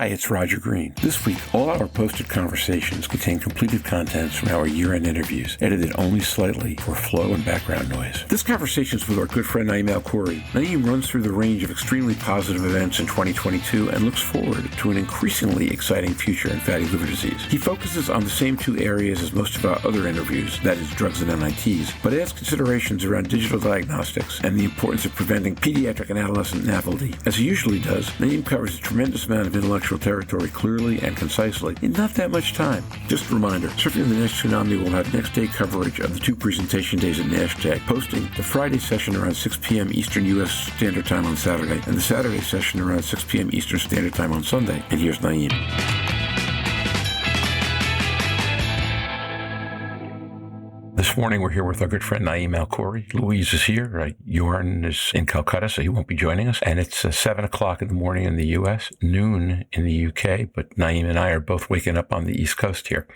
Hi, it's Roger Green. This week, all our posted conversations contain completed contents from our year-end interviews, edited only slightly for flow and background noise. This conversation is with our good friend Naim Alkhouri. Naim runs through the range of extremely positive events in 2022 and looks forward to an increasingly exciting future in fatty liver disease. He focuses on the same two areas as most of our other interviews, that is, drugs and NITs, but adds considerations around digital diagnostics and the importance of preventing pediatric and adolescent NAFLD. As he usually does, Naim covers a tremendous amount of intellectual territory clearly and concisely in not that much time. Just a reminder, Surfing the NASH Tsunami will have next day coverage of the two presentation days at NASH posting the Friday session around 6 p.m. Eastern U.S. Standard Time on Saturday and the Saturday session around 6 p.m. Eastern Standard Time on Sunday. And here's Naim. This morning, we're here with our good friend Naim Alkhouri. Louise is here. Jörn is in Calcutta, so he won't be joining us. And it's 7 o'clock in the morning in the U.S., noon in the U.K., but Naim and I are both waking up on the East Coast here.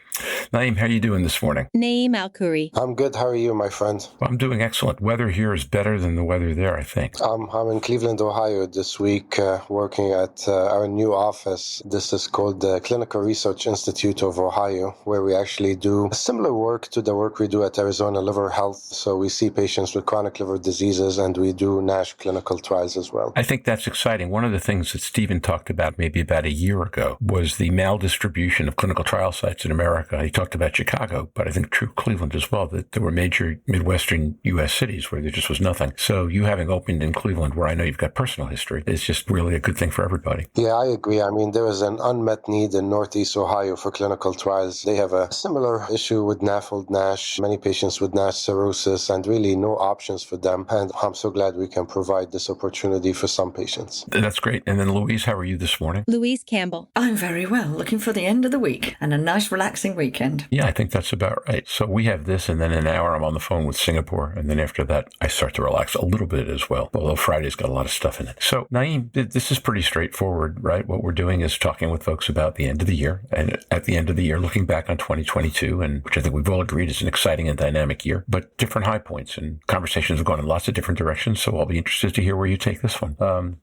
Naim, how are you doing this morning? Naim Alkhouri. I'm good. How are you, my friend? Well, I'm doing excellent. Weather here is better than the weather there, I think. I'm in Cleveland, Ohio this week, working at our new office. This is called the Clinical Research Institute of Ohio, where we actually do similar work to the work we do at Arizona Liver Health. So we see patients with chronic liver diseases, and we do NASH clinical trials as well. I think that's exciting. One of the things that Stephen talked about maybe about a year ago was the maldistribution of clinical trial sites in America. He talked about Chicago, but I think true Cleveland as well, that there were major Midwestern U.S. cities where there just was nothing. So you having opened in Cleveland, where I know you've got personal history, is just really a good thing for everybody. Yeah, I agree. I mean, there is an unmet need in Northeast Ohio for clinical trials. They have a similar issue with NAFLD NASH, many patients with NASH cirrhosis, and really no options for them. And I'm so glad we can provide this opportunity for some patients. That's great. And then Louise, how are you this morning? Louise Campbell. I'm very well, looking for the end of the week and a nice relaxing weekend. Yeah, I think that's about right. So we have this, and then in an hour I'm on the phone with Singapore, and then after that I start to relax a little bit as well, although Friday's got a lot of stuff in it. So Naim, this is pretty straightforward, right? What we're doing is talking with folks about the end of the year, and at the end of the year looking back on 2022, and which I think we've all agreed is an exciting and dynamic year, but different high points, and conversations have gone in lots of different directions, so I'll be interested to hear where you take this one.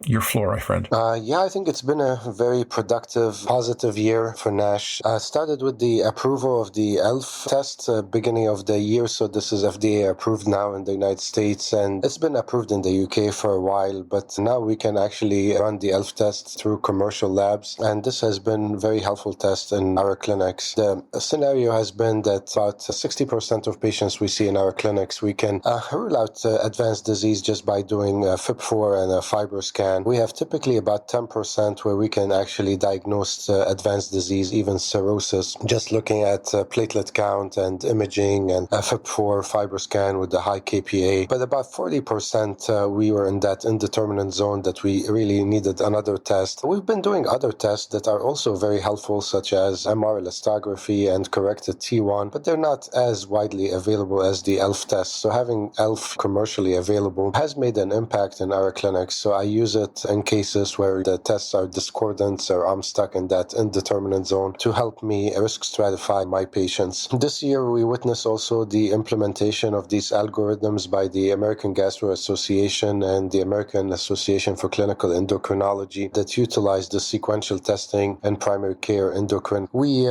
Your floor, my friend. Yeah, I think it's been a very productive, positive year for NASH. Started with the approval of the ELF test beginning of the year, so this is FDA approved now in the United States, and it's been approved in the UK for a while, but now we can actually run the ELF test through commercial labs, and this has been a very helpful test in our clinics. The scenario has been that about 60% of patients we see in our clinics, we can rule out advanced disease just by doing FIB4 and a FibroScan. We have typically about 10% where we can actually diagnose advanced disease, even cirrhosis, just looking at platelet count and imaging and FIB4 FibroScan with the high KPA. But about 40% we were in that indeterminant zone that we really needed another test. We've been doing other tests that are also very helpful, such as MR elastography and corrected T1, but they're not as widely available as the ELF test. So having ELF commercially available has made an impact in our clinics. So I use it in cases where the tests are discordant or I'm stuck in that indeterminate zone to help me risk stratify my patients. This year we witnessed also the implementation of these algorithms by the American Gastro Association and the American Association for Clinical Endocrinology that utilize the sequential testing and primary care endocrine. We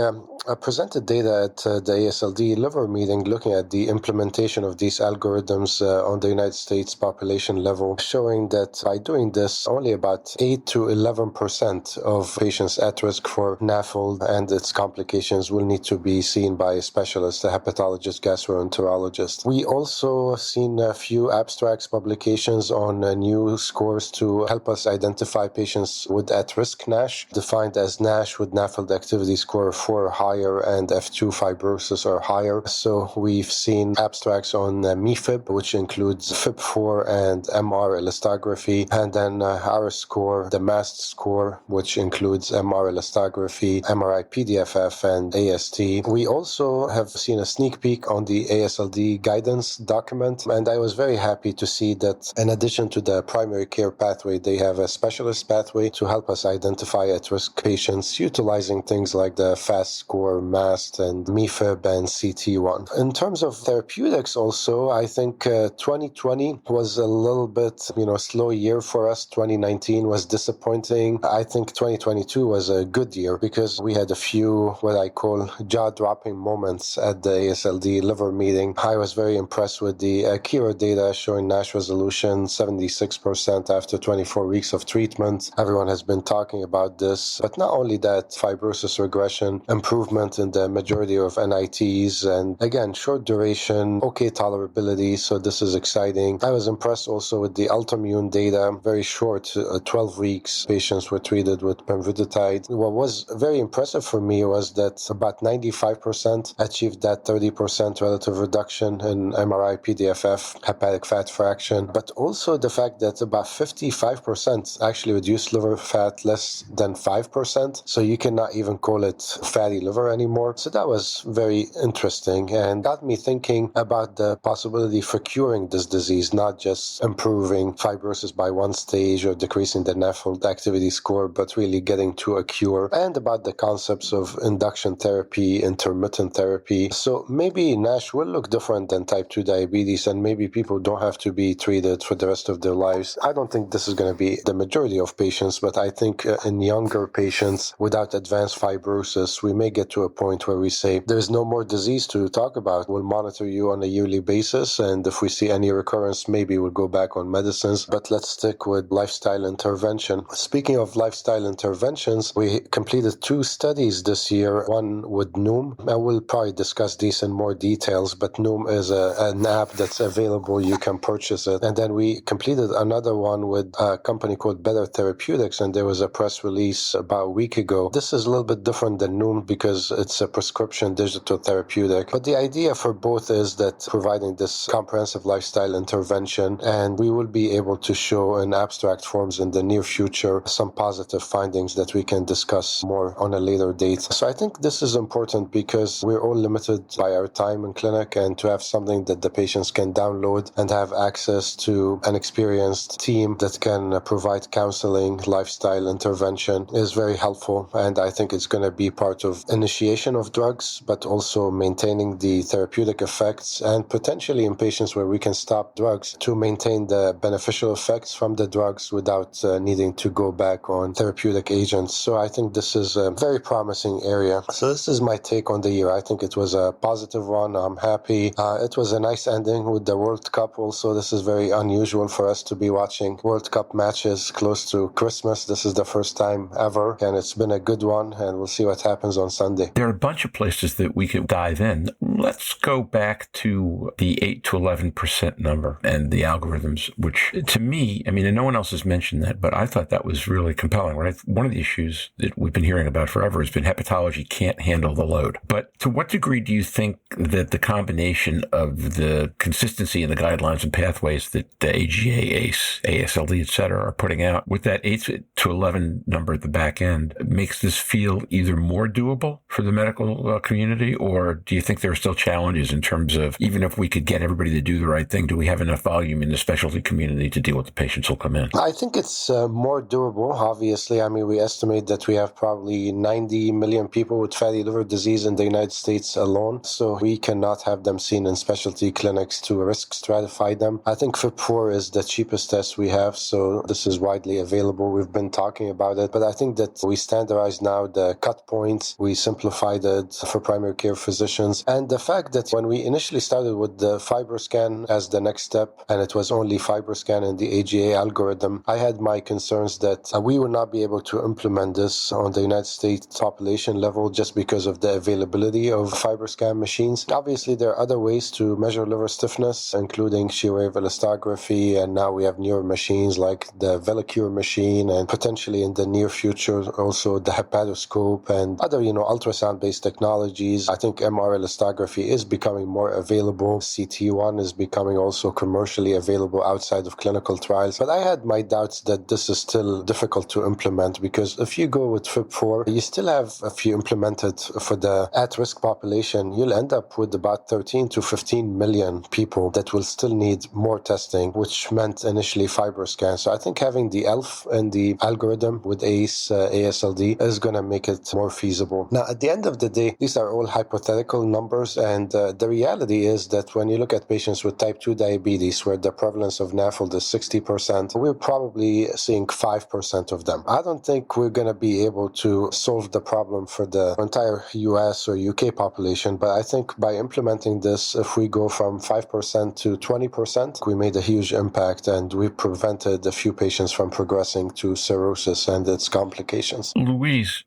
presented data at the AASLD liver meeting looking at the implementation of these algorithms on the United States population level, showing that by doing this, only about 8 to 11% of patients at risk for NAFLD and its complications will need to be seen by a specialist, a hepatologist, gastroenterologist. We also seen a few abstracts publications on new scores to help us identify patients with at-risk NASH, defined as NASH with NAFLD activity score 4 or higher and F2 fibrosis or higher. So we've seen abstracts on MiFib, which includes FIB4 and MR elastography, and then our score, the MAST score, which includes MR elastography, MRI PDFF, and AST, AASLD. We also have seen a sneak peek on the AASLD guidance document, and I was very happy to see that in addition to the primary care pathway, they have a specialist pathway to help us identify at-risk patients utilizing things like the FAST score, MAST, and MEFib and CT1. In terms of therapeutics also, I think 2020 was a little bit, slow year for us. 2019 was disappointing. I think 2022 was a good year because we had a few what I call jaw-dropping moments at the AASLD liver meeting. I was very impressed with the Akira data showing NASH resolution 76% after 24 weeks of treatment. Everyone has been talking about this, but not only that, fibrosis regression, improvement in the majority of NITs, and again, short duration, okay tolerability, so this is exciting. I was impressed also with the Ultimmune data, very short, 12 weeks, patients were treated with pemvidutide. What was very impressive for me was that about 95% achieved that 30% relative reduction in MRI-PDFF, hepatic fat fraction, but also the fact that about 55% actually reduced liver fat less than 5%, so you cannot even call it fatty liver anymore. So that was very interesting and got me thinking about the possibility for curing this disease, not just improving fibrosis by one stage or decreasing the NAFLD activity score, but really getting to a cure, and about the concepts of induction therapy, intermittent therapy. So maybe NASH will look different than type 2 diabetes, and maybe people don't have to be treated for the rest of their lives. I don't think this is going to be the majority of patients, but I think in younger patients without advanced fibrosis, we may get to a point where we say there's no more disease to talk about. We'll monitor you on a yearly basis, and if we see any recurrence, maybe we'll go back on medicines, but let's stick with lifestyle intervention. Speaking of lifestyle interventions, we completed 2 studies this year, one with Noom, and we'll probably discuss these in more details, but Noom is an app that's available, you can purchase it. And then we completed another one with a company called Better Therapeutics, and there was a press release about a week ago. This is a little bit different than Noom because it's a prescription digital therapeutic, but the idea for both is that providing this comprehensive lifestyle intervention, and we will be able to show in abstract forms in the near future some positive findings that we can discuss more on a later date. So I think this is important because we're all limited by our time in clinic, and to have something that the patients can download and have access to an experienced team that can provide counseling, lifestyle intervention is very helpful, and I think it's going to be part of initiation of drugs, but also maintaining the therapeutic effects, and potentially in patients where we can stop drugs to maintain the beneficial effects from the drugs without needing to go back on therapeutic agents. So I think this is a very promising area. So this is my take on the year. I think it was a positive one. I'm happy. It was a nice ending with the World Cup also. This is very unusual for us to be watching World Cup matches close to Christmas. This is the first time ever, and it's been a good one, and we'll see what happens on Sunday. There are a bunch of places that we could dive in. Let's go back to the 8 to 11% number and the algorithms, which to me, and no one else has mentioned that, but I thought that was really compelling, right? One of the issues that we've been hearing about forever has been hepatology can't handle the load. But to what degree do you think that the combination of the consistency in the guidelines and pathways that the AGA, ACE, AASLD, et cetera, are putting out with that 8 to 11 number at the back end makes this feel either more doable for the medical community, or do you think there are still challenges in terms of, even if we could get everybody to do the right thing, do we have enough volume in the specialty community to deal with the patients who'll come in? I think it's more durable, obviously. We estimate that we have probably 90 million people with fatty liver disease in the United States alone, so we cannot have them seen in specialty clinics to risk stratify them. I think FIP4 is the cheapest test we have, so this is widely available. We've been talking about it, but I think that we standardized now the cut points. We simplified it for primary care physicians, and the fact that when we initially started with the FibroScan as the next step, and it was only FibroScan and the AGA algorithm, I had my concerns that we would not be able to implement this on the United States population level just because of the availability of FibroScan machines. Obviously, there are other ways to measure liver stiffness, including shear wave elastography, and now we have newer machines like the Velicure machine, and potentially in the near future also the hepatoscope and other ultrasound-based technologies. I think MR elastography sonography is becoming more available. CT1 is becoming also commercially available outside of clinical trials. But I had my doubts that this is still difficult to implement, because if you go with FIB4, you still have, if you implement it for the at-risk population, you'll end up with about 13 to 15 million people that will still need more testing, which meant initially FibroScan. So I think having the ELF and the algorithm with AASLD is going to make it more feasible. Now, at the end of the day, these are all hypothetical numbers, and the reality is that when you look at patients with type 2 diabetes, where the prevalence of NAFLD is 60%, we're probably seeing 5% of them. I don't think we're going to be able to solve the problem for the entire US or UK population, but I think by implementing this, if we go from 5% to 20%, we made a huge impact, and we prevented a few patients from progressing to cirrhosis and its complications. Louise,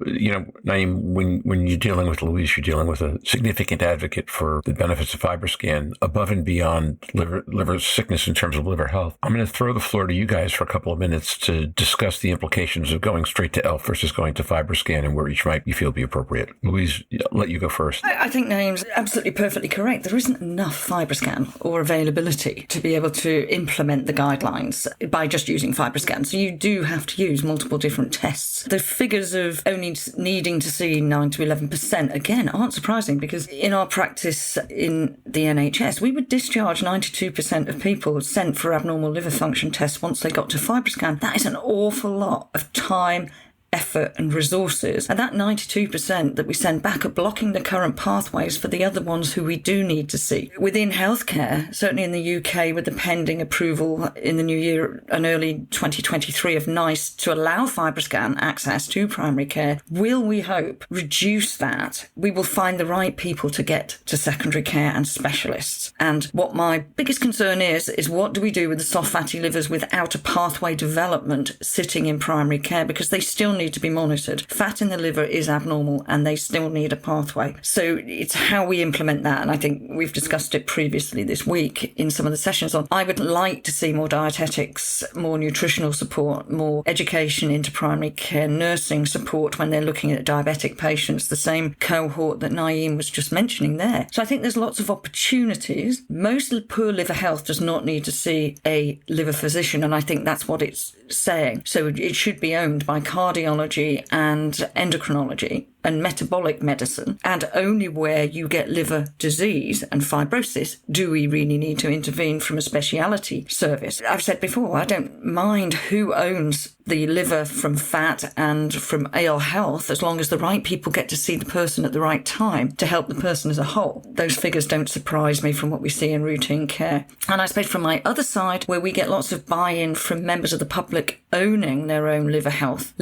Naim, when you're dealing with Louise, you're dealing with a significant advocate for the benefits of FibroScan above and beyond liver sickness in terms of liver health. I'm going to throw the floor to you guys for a couple of minutes to discuss the implications of going straight to ELF versus going to FibroScan and where each might you feel be appropriate. Louise, I'll let you go first. I think Naim's absolutely perfectly correct. There isn't enough FibroScan or availability to be able to implement the guidelines by just using FibroScan. So you do have to use multiple different tests. The figures of only needing to see 9 to 11%, again, aren't surprising, because in our practice in the NHS, we would discharge 92% of people sent for abnormal liver function tests once they got to FibroScan. That is an awful lot of time, effort and resources. And that 92% that we send back are blocking the current pathways for the other ones who we do need to see. Within healthcare, certainly in the UK, with the pending approval in the new year and early 2023 of NICE to allow FibroScan access to primary care, will, we hope, reduce that. We will find the right people to get to secondary care and specialists. And what my biggest concern is what do we do with the soft fatty livers without a pathway development sitting in primary care, because they still need to be monitored. Fat in the liver is abnormal and they still need a pathway. So it's how we implement that. And I think we've discussed it previously this week in some of the sessions on. I would like to see more dietetics, more nutritional support, more education into primary care, nursing support when they're looking at diabetic patients, the same cohort that Naim was just mentioning there. So I think there's lots of opportunities. Most poor liver health does not need to see a liver physician, and I think that's what it's saying. So it should be owned by cardiology and endocrinology and metabolic medicine, and only where you get liver disease and fibrosis do we really need to intervene from a speciality service. I've said before, I don't mind who owns the liver from fat and from ill health, as long as the right people get to see the person at the right time to help the person as a whole. Those figures don't surprise me from what we see in routine care. And I suppose from my other side, where we get lots of buy-in from members of the public owning their own liver health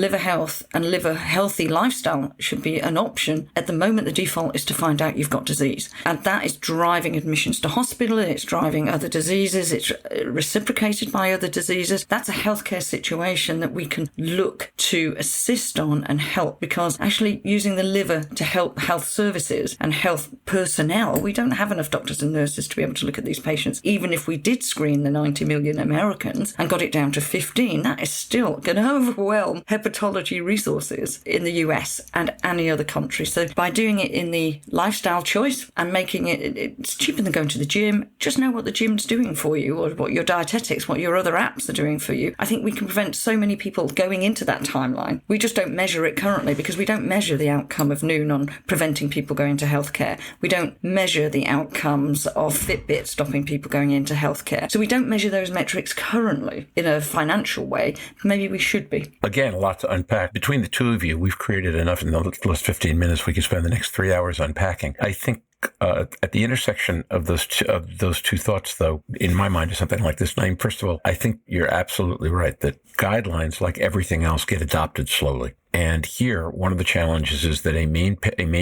and liver healthy lifestyle should be an option. At the moment, the default is to find out you've got disease. And that is driving admissions to hospital, it's driving other diseases, it's reciprocated by other diseases. That's a healthcare situation that we can look to assist on and help, because actually using the liver to help health services and health personnel, we don't have enough doctors and nurses to be able to look at these patients. Even if we did screen the 90 million Americans and got it down to 15, that is still going to overwhelm hepatology resources in the US and any other country. So by doing it in the lifestyle choice and making it's cheaper than going to the gym, just know what the gym's doing for you, or what your dietetics, what your other apps are doing for you. I think we can prevent so many people going into that timeline. We just don't measure it currently because we don't measure the outcome of Noon on preventing people going to healthcare. We don't measure the outcomes of Fitbit stopping people going into healthcare. So we don't measure those metrics currently in a financial way. Maybe we should be. Again, a lot to unpack. Between the two of you, we've created enough in the last 15 minutes. We could spend the next 3 hours unpacking. I think at the intersection of those two thoughts, though, in my mind, is something like this. Naim, first of all, I think you're absolutely right that guidelines, like everything else, get adopted slowly. And here, one of the challenges is that a main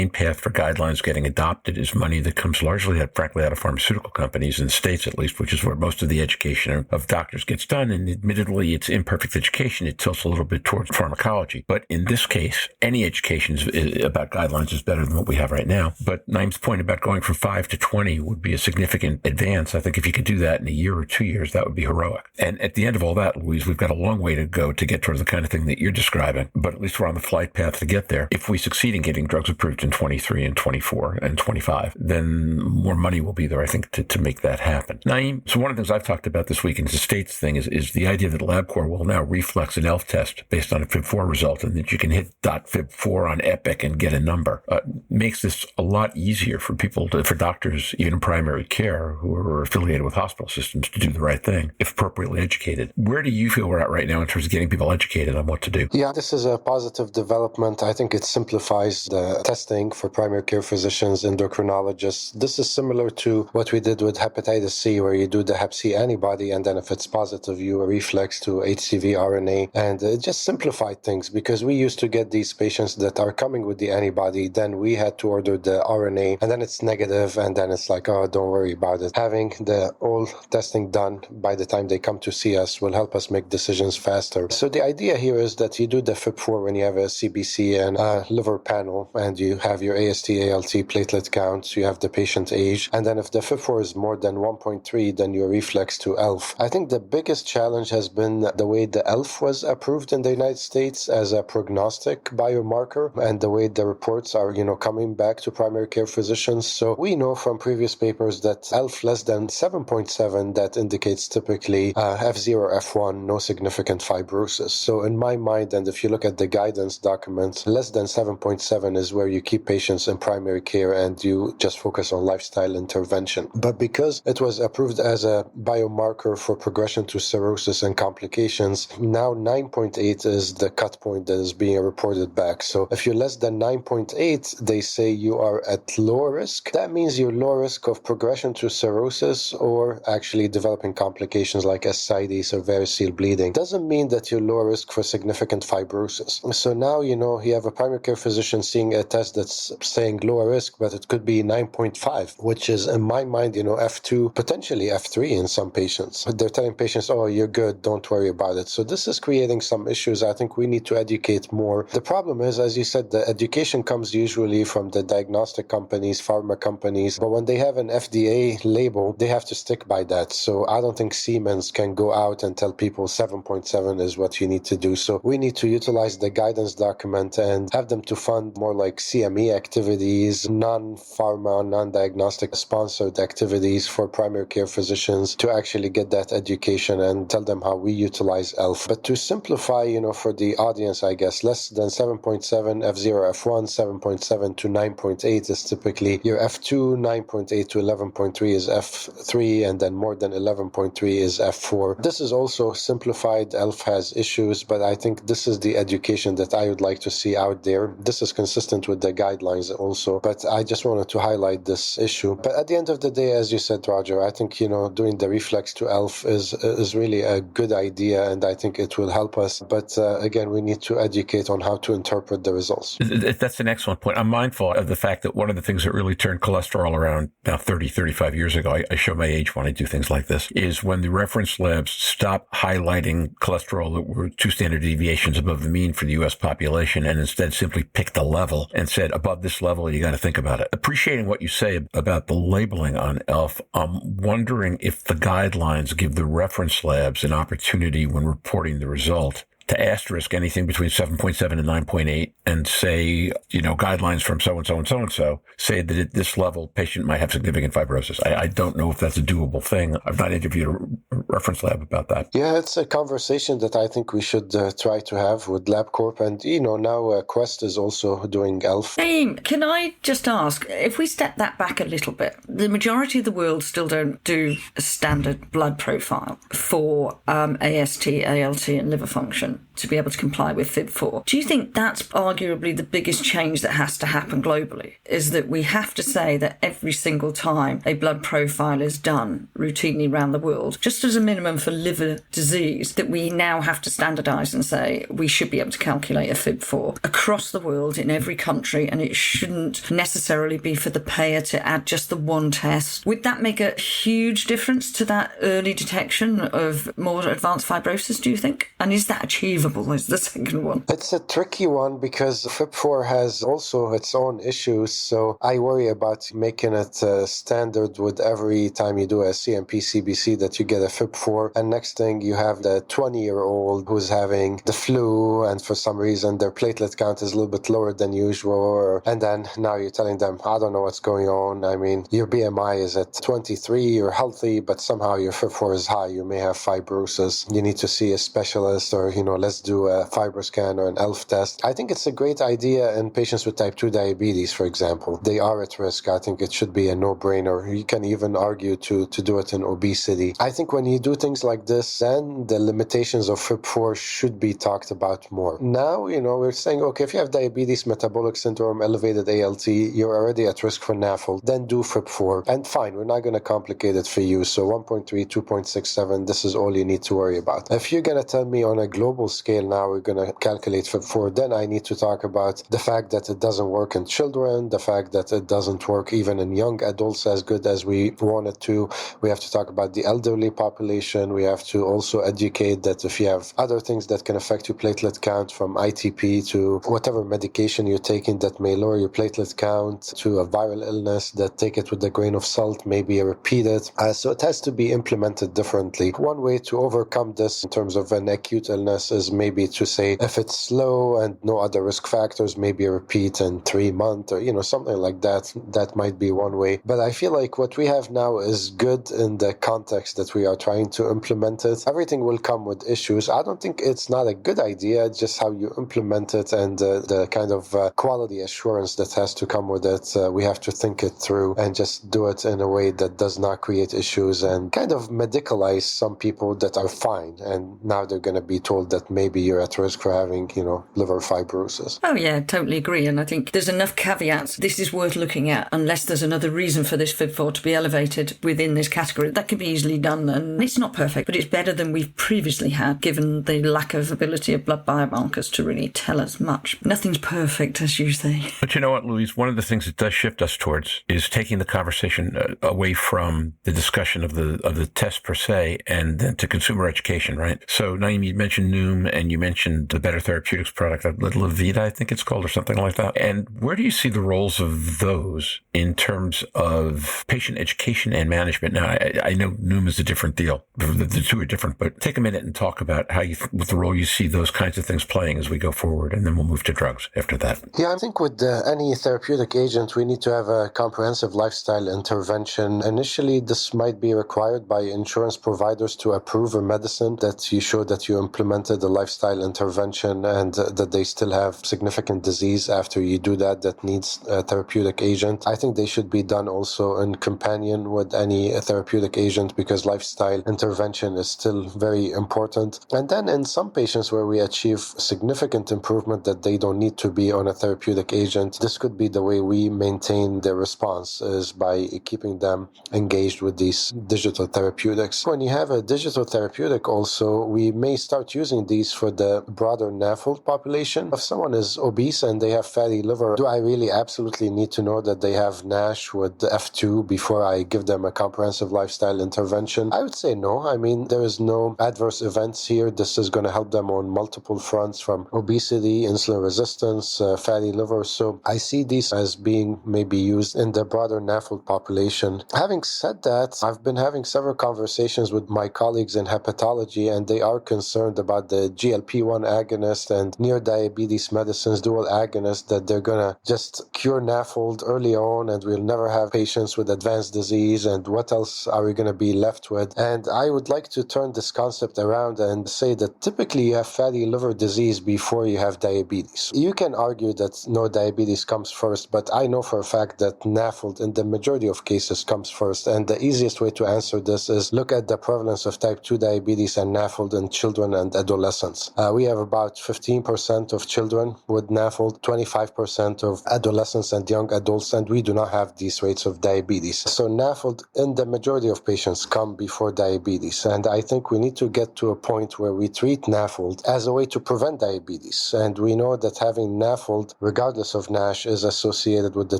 path for guidelines getting adopted is money that comes largely, frankly, out of pharmaceutical companies, in the States at least, which is where most of the education of doctors gets done. And admittedly, it's imperfect education. It tilts a little bit towards pharmacology. But in this case, any education about guidelines is better than what we have right now. But Naim's point about going from 5 to 20 would be a significant advance. I think if you could do that in a year or 2 years, that would be heroic. And at the end of all that, Louise, we've got a long way to go to get towards the kind of thing that you're describing. But at least we're on the flight path to get there. If we succeed in getting drugs approved in 23 and 24 and 25, then more money will be there, I think, to make that happen. Naim, so one of the things I've talked about this week in the states thing is the idea that LabCorp will now reflex an ELF test based on a FIB4 result, and that you can hit .FIB4 on Epic and get a number. Makes this a lot easier for people, for doctors, even in primary care, who are affiliated with hospital systems, to do the right thing, if appropriately educated. Where do you feel we're at right now in terms of getting people educated on what to do? Yeah, this is a positive development. I think it simplifies the testing for primary care physicians, endocrinologists. This is similar to what we did with hepatitis C, where you do the hep C antibody, and then if it's positive, you reflex to HCV RNA. And it just simplified things, because we used to get these patients that are coming with the antibody, then we had to order the RNA, and then it's negative, and then it's like, oh, don't worry about it. Having the all testing done by the time they come to see us will help us make decisions faster. So the idea here is that you do the FIB4 when you have a CBC and a liver panel, and you have your AST, ALT, platelet counts, you have the patient age, and then if the FIB4 is more than 1.3, then you reflex to ELF. I think the biggest challenge has been the way the ELF was approved in the United States as a prognostic biomarker, and the way the reports are, coming back to primary care physicians. So we know from previous papers that ELF less than 7.7, that indicates typically F0, F1, no significant fibrosis. So in my mind, and if you look at the guidance documents, less than 7.7 is where you keep patients in primary care and you just focus on lifestyle intervention. But because it was approved as a biomarker for progression to cirrhosis and complications, now 9.8 is the cut point that is being reported back. So if you're less than 9.8, they say you are at lower risk. That means you're low risk of progression to cirrhosis or actually developing complications like ascites or varicose bleeding. Doesn't mean that you're low risk for significant fibrosis. So now, you have a primary care physician seeing a test that's saying lower risk, but it could be 9.5, which is, in my mind, F2, potentially F3 in some patients. They're telling patients, oh, you're good, don't worry about it. So this is creating some issues. I think we need to educate more. The problem is, as you said, the education comes usually from the diagnostic companies, pharma companies, but when they have an FDA label, they have to stick by that. So I don't think Siemens can go out and tell people 7.7 is what you need to do. So we need to utilize the guidance document and have them to fund more like CME activities, non-pharma, non-diagnostic sponsored activities for primary care physicians to actually get that education and tell them how we utilize ELF. But to simplify, for the audience, I guess, less than 7.7, F0, F1, 7.7 to 9.8 is typically your F2, 9.8 to 11.3 is F3, and then more than 11.3 is F4. This is also simplified. ELF has issues, but I think this is the education that I would like to see out there. This is consistent with the guidelines also, but I just wanted to highlight this issue. But at the end of the day, as you said, Roger, I think, doing the reflex to ELF is really a good idea, and I think it will help us. But again, we need to educate on how to interpret the results. That's an excellent point. I'm mindful of the fact that one of the things that really turned cholesterol around now 30, 35 years ago, I show my age when I do things like this, is when the reference labs stopped highlighting cholesterol that were 2 standard deviations above the mean for the U.S. population, and instead simply picked a level and said, above this level, you got to think about it. Appreciating what you say about the labeling on ELF, I'm wondering if the guidelines give the reference labs an opportunity when reporting the result to asterisk anything between 7.7 and 9.8 and say, guidelines from so-and-so and so-and-so say that at this level, patient might have significant fibrosis. I don't know if that's a doable thing. I've not interviewed a reference lab about that. Yeah, it's a conversation that I think we should try to have with LabCorp. And, now Quest is also doing ELF. Naim, can I just ask, if we step that back a little bit, the majority of the world still don't do a standard blood profile for AST, ALT and liver function to be able to comply with FIB4. Do you think that's arguably the biggest change that has to happen globally, is that we have to say that every single time a blood profile is done routinely around the world, just as a minimum for liver disease, that we now have to standardise and say we should be able to calculate a FIB4 across the world in every country, and it shouldn't necessarily be for the payer to add just the one test? Would that make a huge difference to that early detection of more advanced fibrosis, do you think? And is that achievable? unbelievable is the second one. It's a tricky one because FIB4 has also its own issues, so I worry about making it standard with every time you do a CMP CBC that you get a FIB4, and next thing you have the 20-year-old who's having the flu, and for some reason their platelet count is a little bit lower than usual, and then now you're telling them, I don't know what's going on. I mean, your BMI is at 23, you're healthy, but somehow your FIB4 is high. You may have fibrosis. You need to see a specialist, or, let's do a FibroScan or an ELF test. I think it's a great idea in patients with type 2 diabetes, for example. They are at risk. I think it should be a no-brainer. You can even argue to do it in obesity. I think when you do things like this, then the limitations of FIB4 should be talked about more. Now, we're saying, okay, if you have diabetes, metabolic syndrome, elevated ALT, you're already at risk for NAFLD, then do FIB4. And fine, we're not going to complicate it for you. So 1.3, 2.67, this is all you need to worry about. If you're going to tell me on a global scale now we're going to calculate FIB4, then I need to talk about the fact that it doesn't work in children, the fact that it doesn't work even in young adults as good as we want it to. We have to talk about the elderly population. We have to also educate that if you have other things that can affect your platelet count, from ITP to whatever medication you're taking that may lower your platelet count, to a viral illness, that take it with a grain of salt, maybe repeat it. So it has to be implemented differently. One way to overcome this in terms of an acute illness is maybe to say, if it's slow and no other risk factors, maybe a repeat in 3 months, or something like that. That might be one way. But I feel like what we have now is good in the context that we are trying to implement it. Everything will come with issues. I don't think it's not a good idea, just how you implement it and the kind of quality assurance that has to come with it. We have to think it through and just do it in a way that does not create issues and kind of medicalize some people that are fine, and now they're going to be told that maybe you're at risk for having, liver fibrosis. Oh yeah, totally agree. And I think there's enough caveats. This is worth looking at unless there's another reason for this FIB4 to be elevated within this category. That can be easily done, and it's not perfect, but it's better than we've previously had, given the lack of ability of blood biomarkers to really tell us much. Nothing's perfect, as you say. But you know what, Louise? One of the things it does shift us towards is taking the conversation away from the discussion of the test per se and then to consumer education, right? So, Naim, you mentioned Noom and you mentioned the Better Therapeutics product, Little Avita, I think it's called, or something like that. And where do you see the roles of those in terms of patient education and management? Now, I know Noom is a different deal. The two are different, but take a minute and talk about how what the role you see those kinds of things playing as we go forward, and then we'll move to drugs after that. Yeah, I think with any therapeutic agent, we need to have a comprehensive lifestyle intervention. Initially, this might be required by insurance providers to approve a medicine that you show that you implemented a lifestyle intervention and that they still have significant disease after you do that needs a therapeutic agent. I think they should be done also in companion with any therapeutic agent, because lifestyle intervention is still very important. And then in some patients where we achieve significant improvement that they don't need to be on a therapeutic agent, this could be the way we maintain their response, is by keeping them engaged with these digital therapeutics. When you have a digital therapeutic also, we may start using these for the broader NAFLD population. If someone is obese and they have fatty liver, do I really absolutely need to know that they have NASH with the F2 before I give them a comprehensive lifestyle intervention? I would say no. I mean, there is no adverse events here. This is going to help them on multiple fronts, from obesity, insulin resistance, fatty liver. So I see these as being maybe used in the broader NAFLD population. Having said that, I've been having several conversations with my colleagues in hepatology, and they are concerned about the GLP-1 agonist and near diabetes medicines, dual agonists, that they're going to just cure NAFLD early on and we'll never have patients with advanced disease, and what else are we going to be left with? And I would like to turn this concept around and say that typically you have fatty liver disease before you have diabetes. You can argue that no, diabetes comes first, but I know for a fact that NAFLD in the majority of cases comes first. And the easiest way to answer this is look at the prevalence of type 2 diabetes and NAFLD in children and adolescents. We have about 15% of children with NAFLD, 25% of adolescents and young adults, and we do not have these rates of diabetes. So NAFLD in the majority of patients come before diabetes. And I think we need to get to a point where we treat NAFLD as a way to prevent diabetes. And we know that having NAFLD, regardless of NASH, is associated with the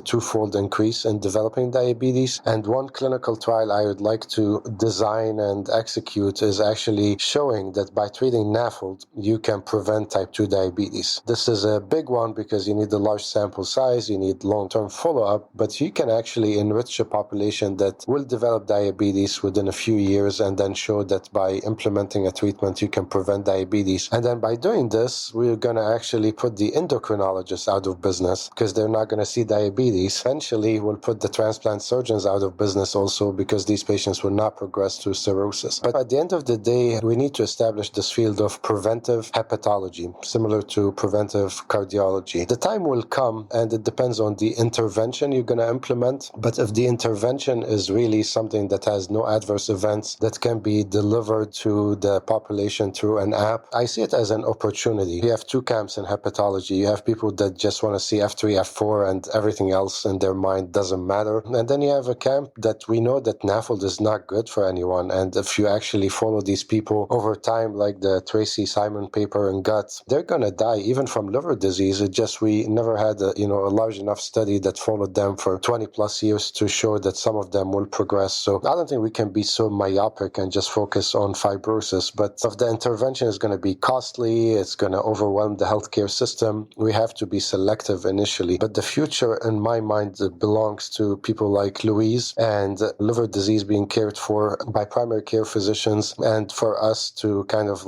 twofold increase in developing diabetes. And one clinical trial I would like to design and execute is actually showing that by treating NAFLD NAFLD, you can prevent type 2 diabetes. This is a big one because you need a large sample size, you need long-term follow-up, but you can actually enrich a population that will develop diabetes within a few years and then show that by implementing a treatment, you can prevent diabetes. And then by doing this, we're going to actually put the endocrinologists out of business because they're not going to see diabetes. Eventually, we'll put the transplant surgeons out of business also because these patients will not progress to cirrhosis. But at the end of the day, we need to establish this field of preventive hepatology, similar to preventive cardiology. The time will come, and it depends on the intervention you're going to implement. But if the intervention is really something that has no adverse events that can be delivered to the population through an app, I see it as an opportunity. You have two camps in hepatology. You have people that just want to see F3, F4, and everything else in their mind doesn't matter. And then you have a camp that we know that NAFLD is not good for anyone. And if you actually follow these people over time, like the Tracy Simon paper in Gut, they're going to die even from liver disease. It just, we never had a large enough study that followed them for 20 plus years to show that some of them will progress. So I don't think we can be so myopic and just focus on fibrosis. But if the intervention is going to be costly, it's going to overwhelm the healthcare system, we have to be selective initially. But the future, in my mind, belongs to people like Louise and liver disease being cared for by primary care physicians, and for us to kind of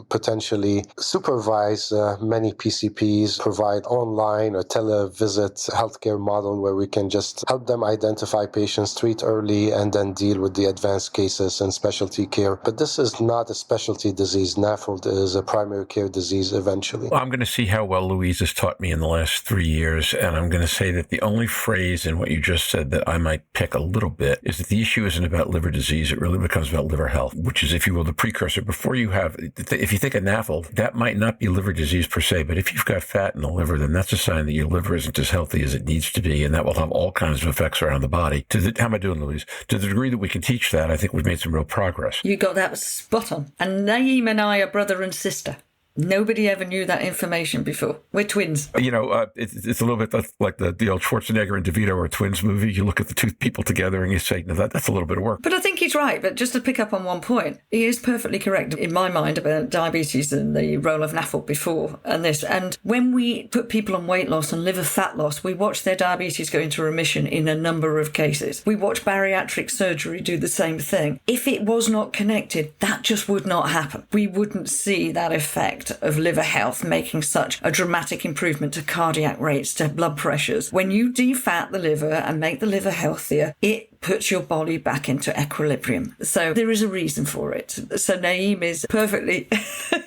potentially supervise many PCPs, provide online or televisit healthcare model where we can just help them identify patients, treat early, and then deal with the advanced cases and specialty care. But this is not a specialty disease. NAFLD is a primary care disease eventually. Well, I'm going to see how well Louise has taught me in the last 3 years, and I'm going to say that the only phrase in what you just said that I might pick a little bit is that the issue isn't about liver disease. It really becomes about liver health, which is, if you will, the precursor. Before you have, if you think of NAFLD, that might not be liver disease per se, but if you've got fat in the liver, then that's a sign that your liver isn't as healthy as it needs to be, and that will have all kinds of effects around the body. How am I doing, Louise? To the degree that we can teach that, I think we've made some real progress. You got that spot on. And Naim and I are brother and sister. Nobody ever knew that information before. We're twins. It's a little bit like the old Schwarzenegger and DeVito are twins movie. You look at the two people together and you say, no, that's a little bit of work. But I think he's right. But just to pick up on one point, he is perfectly correct in my mind about diabetes and the role of NAFLD before and this. And when we put people on weight loss and liver fat loss, we watch their diabetes go into remission in a number of cases. We watch bariatric surgery do the same thing. If it was not connected, that just would not happen. We wouldn't see that effect of liver health making such a dramatic improvement to cardiac rates, to blood pressures. When you defat the liver and make the liver healthier, it puts your body back into equilibrium. So there is a reason for it. So Naim is perfectly,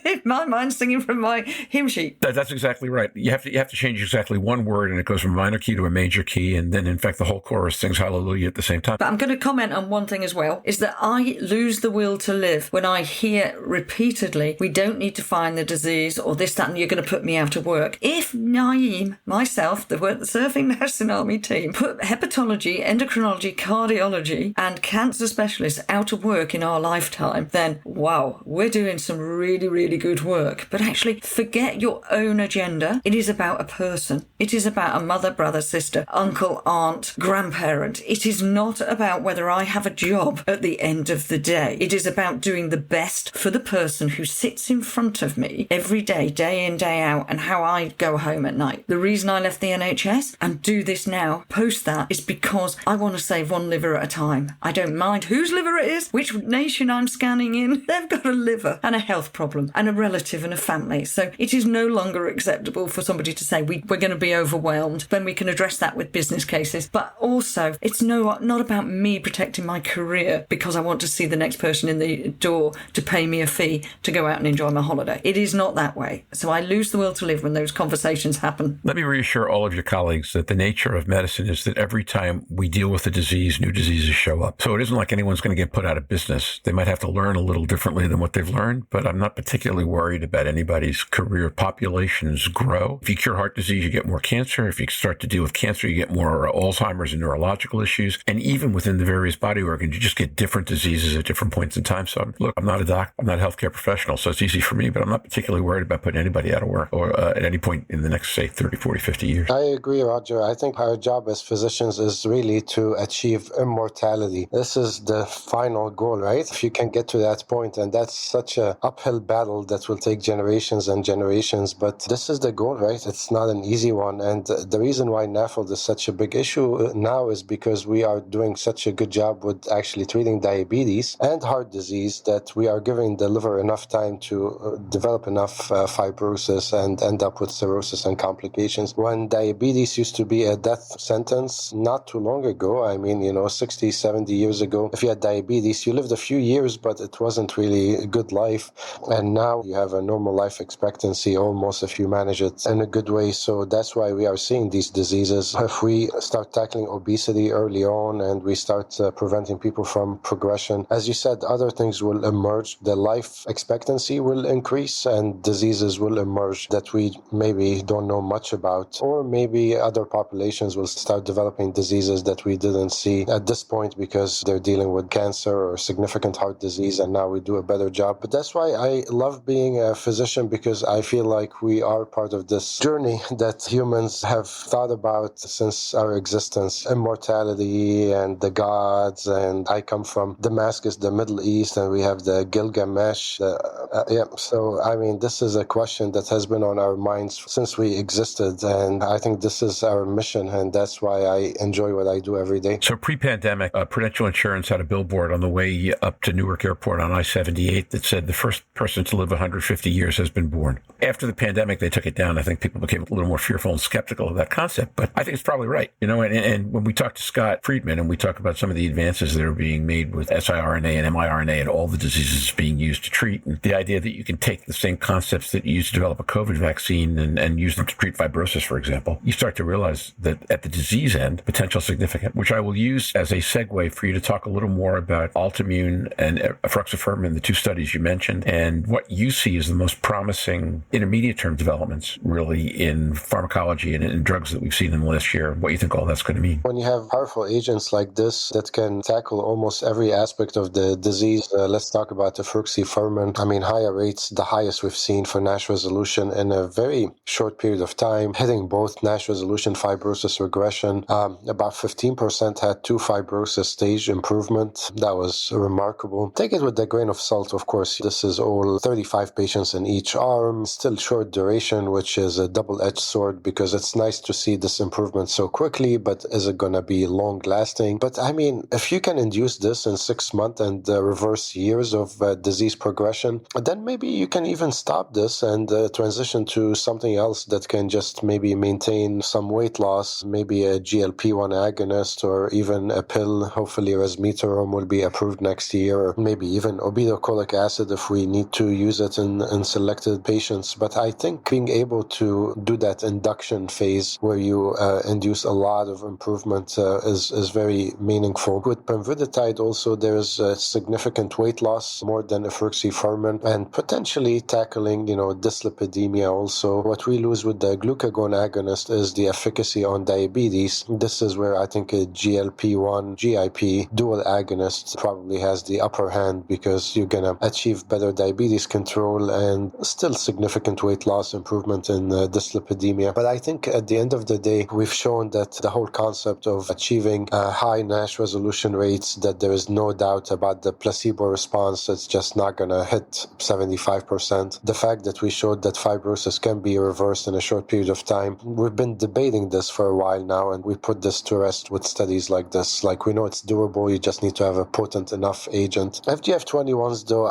in my mind, singing from my hymn sheet. That's exactly right. You have to change exactly one word, and it goes from a minor key to a major key, and then, in fact, the whole chorus sings hallelujah at the same time. But I'm going to comment on one thing as well, is that I lose the will to live when I hear repeatedly, we don't need to find the disease or this, that, and you're going to put me out of work. If Naim, myself, the Surfing Nursing Army team, put hepatology, endocrinology, cardiology and cancer specialists out of work in our lifetime, then wow, we're doing some really, really good work. But actually, forget your own agenda. It is about a person. It is about a mother, brother, sister, uncle, aunt, grandparent. It is not about whether I have a job at the end of the day. It is about doing the best for the person who sits in front of me every day, day in, day out, and how I go home at night. The reason I left the NHS and do this now, post that, is because I want to save one liver at a time. I don't mind whose liver it is, which nation I'm scanning in. They've got a liver and a health problem and a relative and a family. So it is no longer acceptable for somebody to say we're going to be overwhelmed. Then we can address that with business cases. But also, it's not about me protecting my career because I want to see the next person in the door to pay me a fee to go out and enjoy my holiday. It is not that way. So I lose the will to live when those conversations happen. Let me reassure all of your colleagues that the nature of medicine is that every time we deal with a disease, new diseases show up. So it isn't like anyone's going to get put out of business. They might have to learn a little differently than what they've learned, but I'm not particularly worried about anybody's career. Populations grow. If you cure heart disease, you get more cancer. If you start to deal with cancer, you get more Alzheimer's and neurological issues. And even within the various body organs, you just get different diseases at different points in time. So I'm not a doc, I'm not a healthcare professional, so it's easy for me, but I'm not particularly worried about putting anybody out of work or at any point in the next, say, 30, 40, 50 years. I agree, Roger. I think our job as physicians is really to achieve immortality. This is the final goal, right? If you can get to that point, and that's such an uphill battle that will take generations and generations, but this is the goal, right? It's not an easy one. And the reason why NAFLD is such a big issue now is because we are doing such a good job with actually treating diabetes and heart disease that we are giving the liver enough time to develop enough fibrosis and end up with cirrhosis and complications. When diabetes used to be a death sentence not too long ago, 60, 70 years ago, if you had diabetes, you lived a few years, but it wasn't really a good life. And now you have a normal life expectancy almost if you manage it in a good way. So that's why we are seeing these diseases. If we start tackling obesity early on and we start preventing people from progression, as you said, other things will emerge. The life expectancy will increase and diseases will emerge that we maybe don't know much about, or maybe other populations will start developing diseases that we didn't see at this point because they're dealing with cancer or significant heart disease, and now we do a better job. But that's why I love being a physician, because I feel like we are part of this journey that humans have thought about since our existence, immortality and the gods. And I come from Damascus, the Middle East, and we have the Gilgamesh. This is a question that has been on our minds since we existed, and I think this is our mission, and that's why I enjoy what I do every day. So pre-pandemic, Prudential Insurance had a billboard on the way up to Newark Airport on I-78 that said the first person to live 150 years has been born. After the pandemic, they took it down. I think people became a little more fearful and skeptical of that concept, but I think it's probably right. And when we talk to Scott Friedman and we talk about some of the advances that are being made with siRNA and miRNA and all the diseases being used to treat, and the idea that you can take the same concepts that you use to develop a COVID vaccine and use them to treat fibrosis, for example, you start to realize that at the disease end, potential significant, which I will use as a segue for you to talk a little more about Altimmune and efruxifermin, the two studies you mentioned, and what you see as the most promising intermediate term developments really in pharmacology and in drugs that we've seen in the last year, what you think all that's going to mean. When you have powerful agents like this that can tackle almost every aspect of the disease, let's talk about efruxifermin. Higher rates, the highest we've seen for NASH resolution in a very short period of time, hitting both NASH resolution, fibrosis regression. About 15% had 2 fibrosis stage improvement. That was remarkable. Take it with a grain of salt, of course. This is all 35 patients in each arm, still short duration, which is a double-edged sword because it's nice to see this improvement so quickly, but is it going to be long-lasting? But if you can induce this in 6 months and reverse years of disease progression, then maybe you can even stop this and transition to something else that can just maybe maintain some weight loss, maybe a GLP-1 agonist or even a pill. Hopefully resmetirom will be approved next year, or maybe even obeticholic acid if we need to use it in selected patients. But I think being able to do that induction phase where you induce a lot of improvement is very meaningful. With pemvidutide also there's a significant weight loss, more than efruxifermin, and potentially tackling dyslipidemia also. What we lose with the glucagon agonist is the efficacy on diabetes. This is where I think a GLP-1 GIP dual agonist probably has the upper hand, because you're going to achieve better diabetes control and still significant weight loss improvement in dyslipidemia. But I think at the end of the day, we've shown that the whole concept of achieving high NASH resolution rates, that there is no doubt about the placebo response. It's just not going to hit 75%. The fact that we showed that fibrosis can be reversed in a short period of time, we've been debating this for a while now, and we put this to rest with studies like this. Like, we know it's durable, you just need to have a potent enough agent. FGF21s though,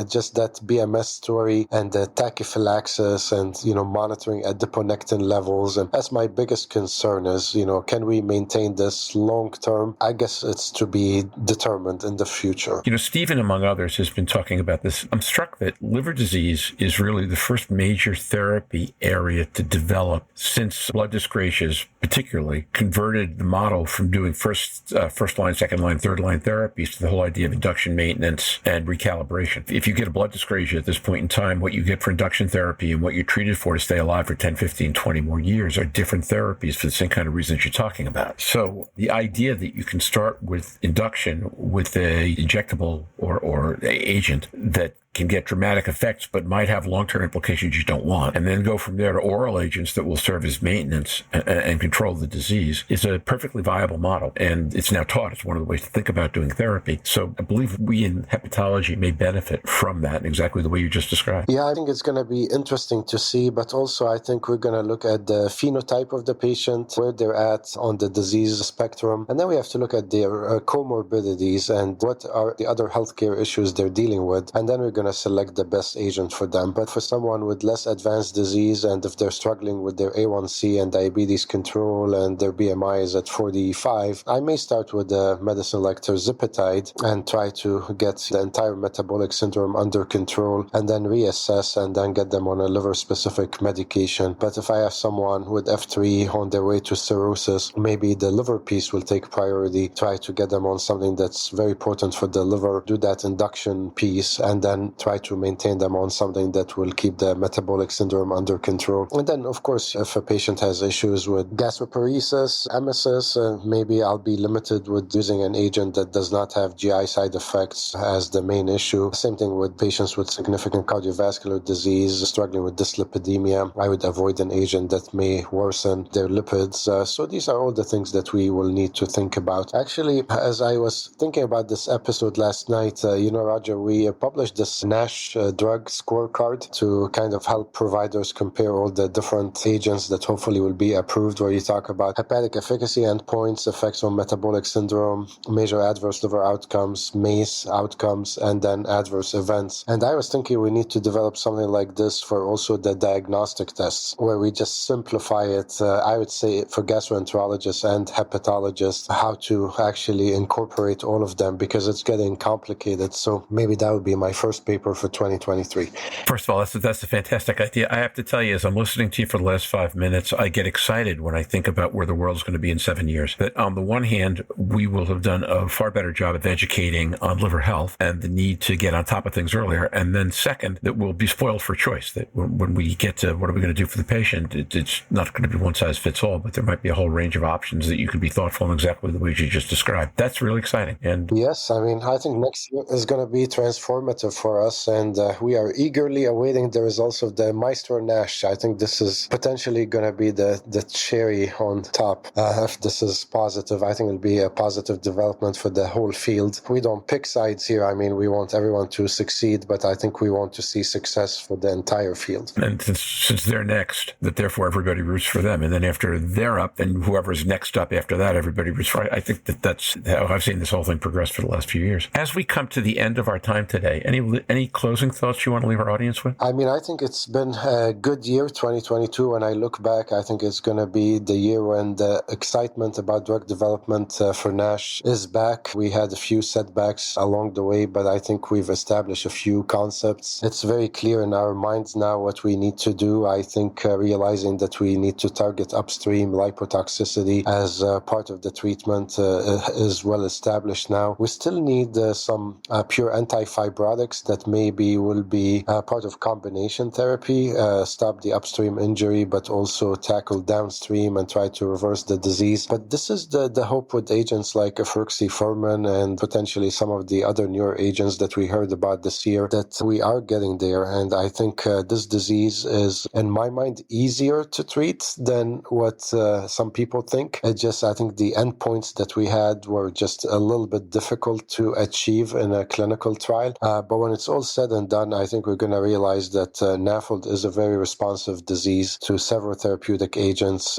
just that BMS story and the tachyphylaxis and, monitoring adiponectin levels, and that's my biggest concern is, can we maintain this long term? I guess it's to be determined in the future. Stephen, among others, has been talking about this. I'm struck that liver disease is really the first major therapy area to develop since blood dyscrasias particularly converted the model from doing first line, second line, third line therapies to the whole idea of induction, maintenance, and recalibration. If you get a blood dyscrasia at this point in time, what you get for induction therapy and what you're treated for to stay alive for 10, 15, 20 more years are different therapies for the same kind of reasons you're talking about. So the idea that you can start with induction with a injectable or a agent that can get dramatic effects, but might have long-term implications you don't want, and then go from there to oral agents that will serve as maintenance and control the disease is a perfectly viable model. And it's now taught. It's one of the ways to think about doing therapy. So I believe we in hepatology may benefit from that in exactly the way you just described. Yeah, I think it's going to be interesting to see, but also I think we're going to look at the phenotype of the patient, where they're at on the disease spectrum, and then we have to look at their comorbidities and what are the other healthcare issues they're dealing with, and then we're going to select the best agent for them. But for someone with less advanced disease, and if they're struggling with their A1C and diabetes control and their BMI is at 45, I may start with a medicine like tirzepatide and try to get the entire metabolic syndrome under control, and then reassess and then get them on a liver-specific medication. But if I have someone with F3 on their way to cirrhosis, maybe the liver piece will take priority, try to get them on something that's very important for the liver, do that induction piece, and then try to maintain them on something that will keep the metabolic syndrome under control. And then, of course, if a patient has issues with gastroparesis, emesis, maybe I'll be limited with using an agent that does not have GI side effects as the main issue. Same thing with patients with significant cardiovascular disease, struggling with dyslipidemia. I would avoid an agent that may worsen their lipids. So these are all the things that we will need to think about. Actually, as I was thinking about this episode last night, Roger, we published this NASH drug scorecard to kind of help providers compare all the different agents that hopefully will be approved, where you talk about hepatic efficacy endpoints, effects on metabolic syndrome, major adverse liver outcomes, MACE outcomes, and then adverse events. And I was thinking we need to develop something like this for also the diagnostic tests, where we just simplify it, I would say, for gastroenterologists and hepatologists, how to actually incorporate all of them, because it's getting complicated. So maybe that would be my first paper for 2023. First of all, that's a fantastic idea. I have to tell you, as I'm listening to you for the last 5 minutes, I get excited when I think about where the world's going to be in 7 years. That on the one hand, we will have done a far better job of educating on liver health and the need to get on top of things earlier. And then second, that we'll be spoiled for choice, that when we get to what are we going to do for the patient, it's not going to be one size fits all, but there might be a whole range of options that you can be thoughtful in exactly the ways you just described. That's really exciting. And yes, I think next year is going to be transformative for us, and we are eagerly awaiting the results of the Maestro NASH. I think this is potentially going to be the cherry on top. If this is positive, I think it'll be a positive development for the whole field. We don't pick sides here. I mean, we want everyone to succeed, but I think we want to see success for the entire field. And since they're next, that therefore everybody roots for them. And then after they're up, then whoever's next up after that, everybody roots for. I think that's how I've seen this whole thing progress for the last few years. As we come to the end of our time today, any closing thoughts you want to leave our audience with? I mean, I think it's been a good year, 2022. When I look back, I think it's going to be the year when the excitement about drug development for NASH is back. We had a few setbacks along the way, but I think we've established a few concepts. It's very clear in our minds now what we need to do. I think realizing that we need to target upstream lipotoxicity as part of the treatment is well established now. We still need some pure antifibrotics that maybe will be part of combination therapy, stop the upstream injury, but also tackle downstream and try to reverse the disease. But this is the hope with agents like efruxifermin and potentially some of the other newer agents that we heard about this year, that we are getting there. And I think this disease is, in my mind, easier to treat than what some people think. I think the endpoints that we had were just a little bit difficult to achieve in a clinical trial. But when it's all said and done, I think we're going to realize that NAFLD is a very responsive disease to several therapeutic agents.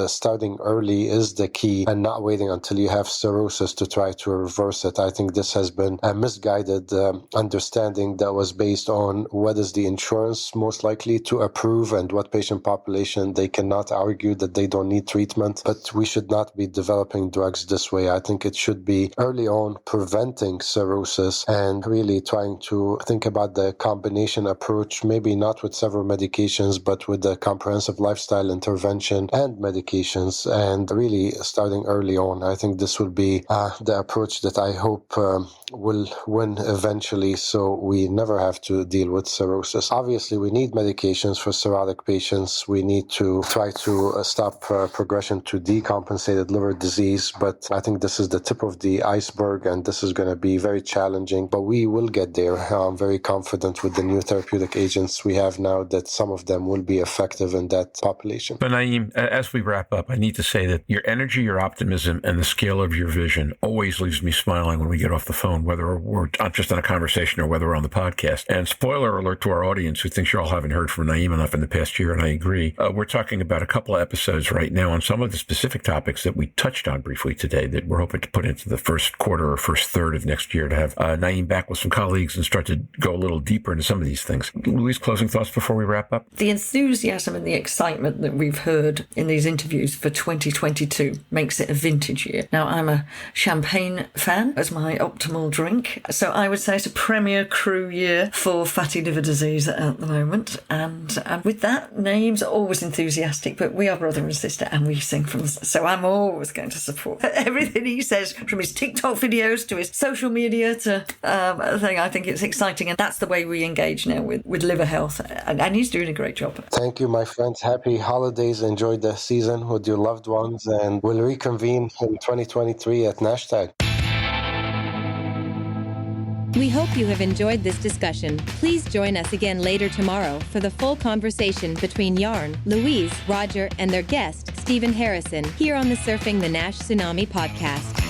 Starting early is the key, and not waiting until you have cirrhosis to try to reverse it. I think this has been a misguided understanding that was based on what is the insurance most likely to approve and what patient population they cannot argue that they don't need treatment. But we should not be developing drugs this way. I think it should be early on preventing cirrhosis and really trying to think about the combination approach, maybe not with several medications, but with the comprehensive lifestyle intervention and medications, and really starting early on. I think this will be the approach that I hope will win eventually, so we never have to deal with cirrhosis. Obviously, we need medications for cirrhotic patients. We need to try to stop progression to decompensated liver disease, but I think this is the tip of the iceberg, and this is going to be very challenging, but we will get there. I'm very confident with the new therapeutic agents we have now that some of them will be effective in that population. But Naim, as we wrap up, I need to say that your energy, your optimism, and the scale of your vision always leaves me smiling when we get off the phone, whether we're just on a conversation or whether we're on the podcast. And spoiler alert to our audience who thinks you all haven't heard from Naim enough in the past year, and I agree. We're talking about a couple of episodes right now on some of the specific topics that we touched on briefly today that we're hoping to put into the first quarter or first third of next year to have Naim back with some colleagues and start to go a little deeper into some of these things. Louise, closing thoughts before we wrap up? The enthusiasm and the excitement that we've heard in these interviews for 2022 makes it a vintage year. Now, I'm a champagne fan as my optimal drink, so I would say it's a premier crew year for fatty liver disease at the moment. And with that, Naim's always enthusiastic, but we are brother and sister and we sing from us. So I'm always going to support everything he says, from his TikTok videos to his social media to I think it's exciting, and that's the way we engage now with liver health, and he's doing a great job. Thank you, my friends. Happy holidays. Enjoy the season with your loved ones, and we'll reconvene in 2023 at NASH. We hope you have enjoyed this discussion. Please join us again later tomorrow for the full conversation between Jörn, Louise, Roger, and their guest, Stephen Harrison, here on the Surfing the NASH Tsunami podcast.